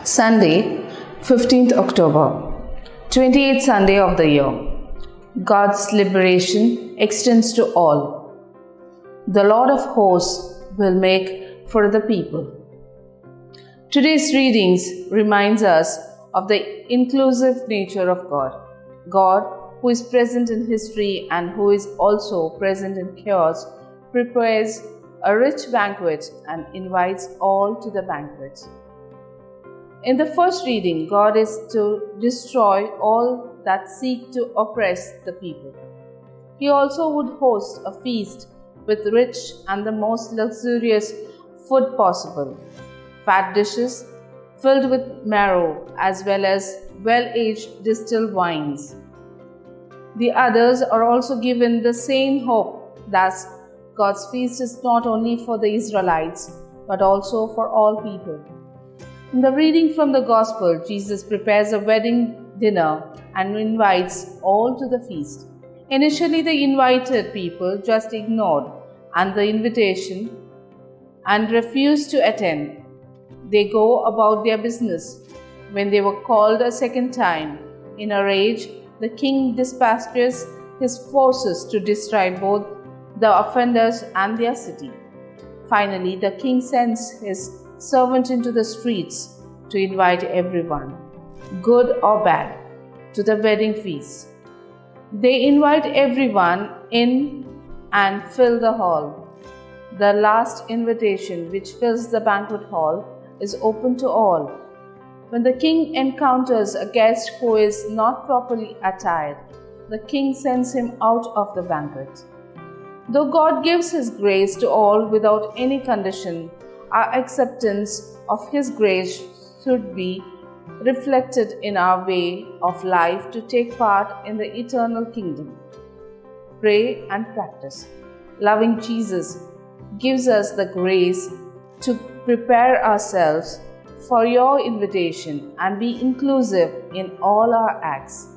Sunday, 15th October, 28th Sunday of the year. God's liberation extends to all. The Lord of hosts will make for the people. Today's readings reminds us of the inclusive nature of God. God, who is present in history and who is also present in chaos, prepares a rich banquet and invites all to the banquet. In the first reading, God is to destroy all that seek to oppress the people. He also would host a feast with rich and the most luxurious food possible, fat dishes filled with marrow as well as well-aged distilled wines. The others are also given the same hope that God's feast is not only for the Israelites but also for all people. In the reading from the Gospel, Jesus prepares a wedding dinner and invites all to the feast. Initially, the invited people just ignored the invitation and refused to attend. They go about their business. When they were called a second time, in a rage, the king dispatches his forces to destroy both the offenders and their city. Finally, the king sends his servant into the streets to invite everyone, good or bad, to the wedding feast. They invite everyone in and fill the hall. The last invitation, which fills the banquet hall, is open to all. When the king encounters a guest who is not properly attired, the king sends him out of the banquet. Though God gives His grace to all without any condition, our acceptance of His grace should be reflected in our way of life to take part in the eternal kingdom. Pray and practice. Loving Jesus gives us the grace to prepare ourselves for your invitation and be inclusive in all our acts.